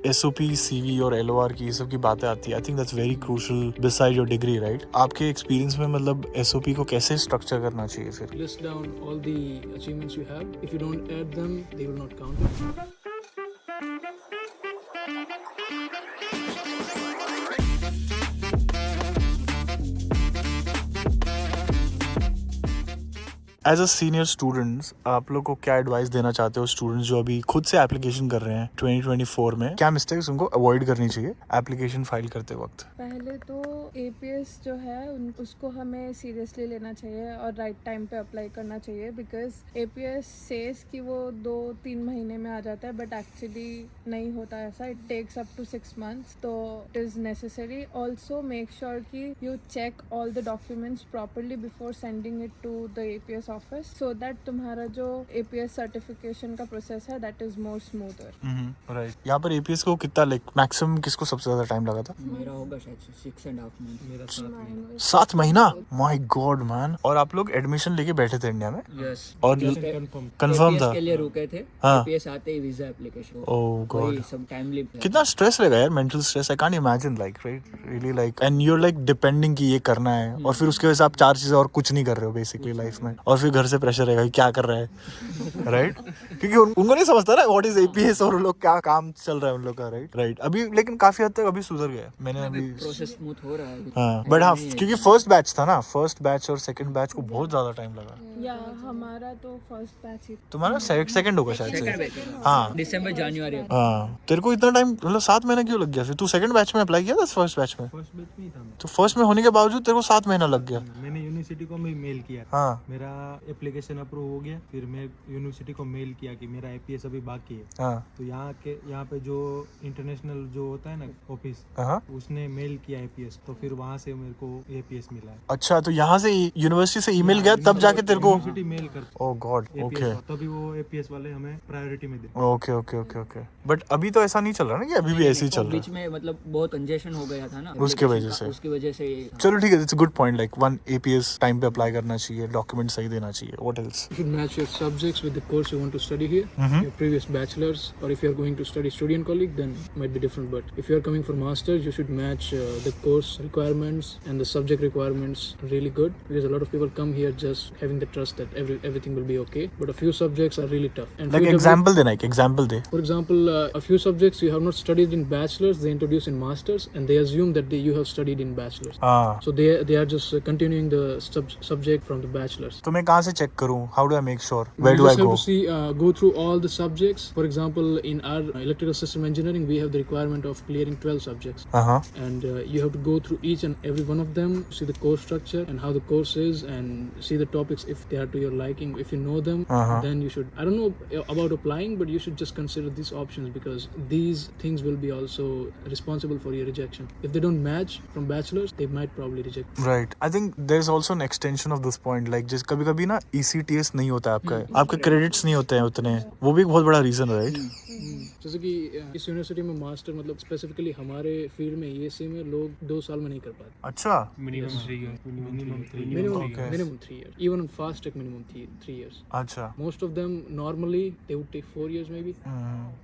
SOP, CV और LOR की ये सब की बातें आती है, I think that's very crucial beside your degree, right? आपके एक्सपीरियंस में मतलब SOP को कैसे स्ट्रक्चर करना चाहिए फिर? List down all the achievements you have. If you don't add them, they will not count. As a senior students, आप लोग को क्या एडवाइस देना चाहते हो स्टूडेंट्स जो अभी खुद से एप्लीकेशन कर रहे हैं 2024 में? क्या मिस्टेक्स उनको अवॉइड करनी चाहिए एप्लीकेशन फाइल करते वक्त? पहले तो APS जो है उसको हमें सीरियसली लेना चाहिए और राइट टाइम पे अप्लाई करना चाहिए, बिकॉज APS सेज कि वो 2-3 महीने में आ जाता है, बट एक्चुअली नहीं होता ऐसा. It takes up to 6 months. तो it is necessary. Also make sure कि you check all the documents properly before sending it to the APS office, so that तुम्हारा जो APS सर्टिफिकेशन का प्रोसेस है that is more smoother. Right. यहाँ पर APS को कितना लाइक मैक्सिमम किसको सबसे ज्यादा टाइम लगा था? मेरा होगा शायद 6.5 months. मेरा 7 महीना. My God man. और आप लोग एडमिशन लेके बैठे थे इंडिया में? यस. और कंफर्म था? के लिए रुके थे. हाँ. APS आते ही वीजा एप्लीकेशन. Oh God. सब टाइम लिप. कितना स्ट्रेस रहेगा यार, mental stress. I can't imagine like, right, really like, and you are like depending कि ये करना है, और फिर उसके वजह से आप 4 चीजें और कुछ नहीं कर रहे हो बेसिकली लाइफ में, और फिर घर से प्रेशर रहेगा कि क्या कर रहा है, राइट? क्योंकि उनको नहीं समझता ना व्हाट इज APS और लोग क्या काम चल रहा है उन लोग का, राइट. अभी लेकिन काफी हद तक अभी सुधर गया. मैंने अभी प्रोसेस स्मूथ हो रहा है. हाँ, बट हाँ, क्योंकि फर्स्ट बैच था ना, फर्स्ट बैच और सेकंड बैच को बहुत ज्यादा टाइम लगा. या हमारा तो फर्स्ट बैच ही. तुम्हारा सेकंड होगा शायद से. हाँ, दिसंबर जनवरी. हाँ. तेरे को इतना टाइम मतलब 7 महीना क्यों लग गया? फिर तू सेकंड बैच में अप्लाई किया था फर्स्ट बैच में? फर्स्ट बैच में ही था मैं. तो फर्स्ट में होने के बावजूद तेरे को 7 महीना लग गया? मैंने यूनिवर्सिटी को मेल किया. हाँ. मेरा एप्लीकेशन अप्रूव हो गया. फिर मैं यूनिवर्सिटी को मेल किया कि मेरा APS अभी बाकी है. हाँ. तो यहाँ पे जो इंटरनेशनल जो होता है ना ऑफिस, हाँ. उसने मेल किया APS. तो फिर वहाँ से मेरे को APS मिला है. अच्छा, तो यहाँ से यूनिवर्सिटी से ईमेल गया तब जाके तेरे को? यूनिवर्सिटी मेल कर. ओह गॉड. ओके. तभी वो APS वाले हमें प्रायोरिटी में देते. Okay okay okay okay. But अभी तो ऐसा नहीं चल रहा ना, कि अभी भी ऐसे ही चल रहा बीच में मतलब बहुत कंजेशन हो गया था ना, उसके वजह से. उसकी वजह से. चलो ठीक है, it's a good point. Like one APS time पे अप्लाई करना चाहिए, डॉक्यूमेंट सही देना चाहिए. What else? You should match your subjects with the course you want to study here, your previous bachelor's, or if you are going to study student colleague, then might be different. But if you are coming for masters, you should match the course requirements and the subject requirements really good, because a lot of people come here just having the trust that everything will be okay. But a few subjects are really tough. And like example देना, एक example they. For example, a few subjects you have not studied in bachelor's, they introduce in masters, and they assume that you have studied in bachelor's. हाँ. So they are just continuing the subject from the bachelor's. तो मैं कहाँ से check करूँ? How do I make sure? You Where do I just have go? to see, go through all the subjects. For example, in our electrical system engineering, we have the requirement of clearing 12 subjects. And you have to go through each and every one of them, see the course structure and how the course is, and see the topics if they are to your liking. If you know them, then you should, I don't know about applying, but you should just consider these options, because these things will be also responsible for your rejection. If they don't match from bachelor's, they might probably reject. Right. I think there's also an extension of this point. Like जिस कभी-कभी ना ECTS नहीं होता है आपके credits नहीं होते हैं उतने, वो भी एक बहुत बड़ा रीजन है, राइट? जैसे कि इस यूनिवर्सिटी में मास्टर मतलब स्पेसिफिकली हमारे फील्ड में ESE में लोग 2 साल में नहीं कर पाते. अच्छा. Minimum 3 years. Minimum 3 years. Even on fast track, minimum 3 years. अच्छा. Most of them normally they would take 4 years maybe,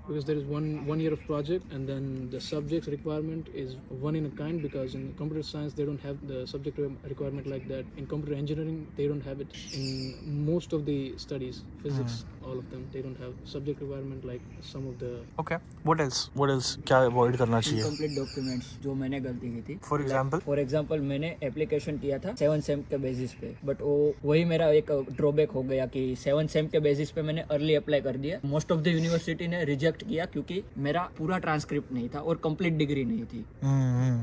because there is one year of project, and then the subjects requirement is one in a kind, because in computer science they don't have the subject requirement like that. In computer engineering they don't have it. In most of the studies, physics, all of them, they don't have subject requirement like some of the. Okay. What else? क्या avoid करना चाहिए? Incomplete documents, जो मैंने गलती की थी. For example मैंने application किया था 7 सेम के बेसिस पे, बट वही मेरा एक ड्रॉबैक हो गया कि 7 सेम के बेसिस पे मैंने अर्ली अप्लाई कर दिया. मोस्ट ऑफ द यूनिवर्सिटी ने रिजेक्ट किया क्योंकि मेरा पूरा ट्रांसक्रिप्ट नहीं था और कंप्लीट डिग्री नहीं थी.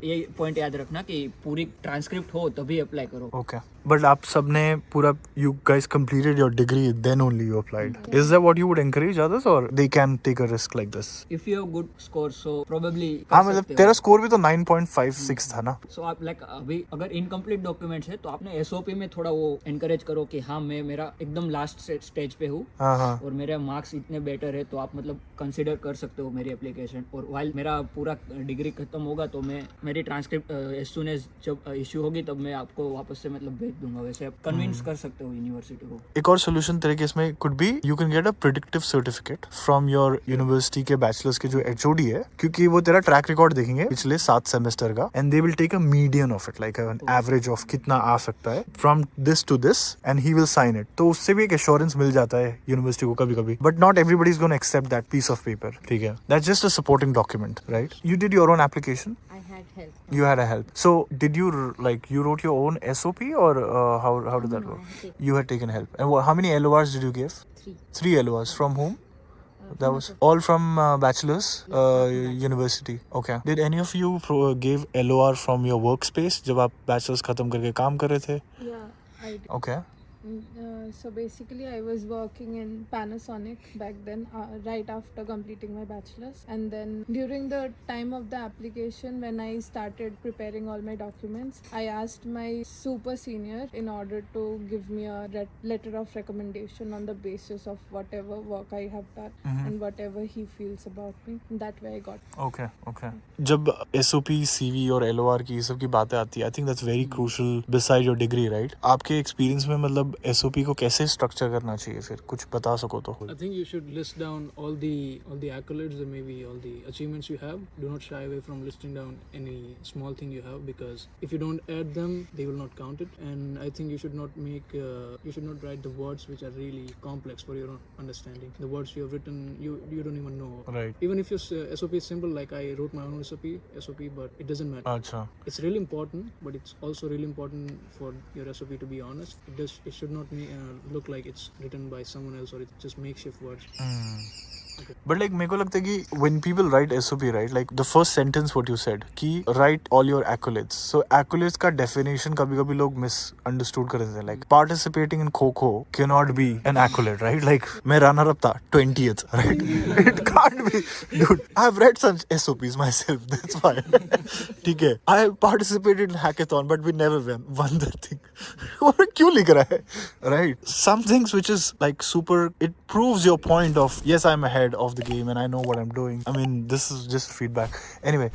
ये पॉइंट याद रखना कि पूरी ट्रांसक्रिप्ट हो तभी अप्लाई करो. ओके. बट आप सबने पूरा, you guys completed your degree, then only you applied. Is that what you would encourage others, or they can take a risk like this? If you have good score, so probably. हाँ, मतलब तेरा score भी तो 9.56 था ना. So आप like अभी अगर इनकम्प्लीट डॉक्यूमेंट्स है तो आपने SOP में थोड़ा वो एनकरेज करो कि हाँ मैं मेरा एकदम लास्ट स्टेज पे हूँ और मेरे मार्क्स इतने बेटर है, तो आप मतलब कंसिडर कर सकते हो मेरी एप्लीकेशन. और वाइल मेरा पूरा डिग्री खत्म होगा तो मैं मेरी ट्रांसक्रिप्ट एज सून एज जब इश्यू होगी तब मैं आपको वापस से मतलब भेज दूंगा. वैसे आप कन्विंस कर सकते हो यूनिवर्सिटी को. एक और सोल्यूशन तेरे केस में could be you can get a predictive certificate from your university के बैचलर्स के जो HOD है, क्योंकि वो तेरा ट्रैक रिकॉर्ड देखेंगे पिछले 7 सेमेस्टर का, and they will take a median of it, like an average of कितना आ सकता है from this to this, and he will sign it. तो उससे भी एक एश्योरेंस मिल जाता है यूनिवर्सिटी को कभी कभी, but not everybody is gonna accept that piece of paper. ठीक है, that's just a supporting document, right? You did your own application. I had help. You had a help. So did you you wrote your own SOP, or how did that No, work? I had taken You had taken help. And how many LORs did you give? 3. 3 LORs. From whom? That from was SOP. all from bachelor's from university. Okay. Did any of you give LOR from your workspace जब आप bachelor's खत्म करके काम कर रहे थे? Yeah, I did. Okay. So basically, I was working in Panasonic back then, right after completing my bachelor's. And then during the time of the application, when I started preparing all my documents, I asked my super senior in order to give me a letter of recommendation on the basis of whatever work I have done and whatever he feels about me. That way I got. Okay. Okay. जब SOP, CV और LOR की ये सब की बातें आती है, I think that's very crucial beside your degree, right? आपके experience में मतलब SOP को कैसे structure करना चाहिए, फिर कुछ बता सको तो. I think you should list down all the accolades and maybe all the achievements you have. Do not shy away from listing down any small thing you have, because if you don't add them, they will not count it. And I think you should not write the words which are really complex for your own understanding. The words you have written, you don't even know. Right. Even if your SOP is simple, like I wrote my own SOP, but it doesn't matter. अच्छा. It's really important, but it's also really important for your SOP to be honest. It should not look like it's written by someone else or it's just makeshift words. But like मेरे को लगता है कि when people write SOP, right, like the first sentence what you said कि write all your accolades. So accolades का definition कभी-कभी लोग misunderstood कर देते हैं. Like participating in Kho-Kho cannot be an accolade, right? Like मैं runner up था 20th, right? It can't be. Dude, I've read such SOPs myself. That's why. ठीक है. I participated in hackathon but we never won that thing. क्यों लिख रहा है? Right? Some things which is like super, it proves your point of yes, I'm ahead of the game and I know what I'm doing. I mean, this is just feedback. Anyway,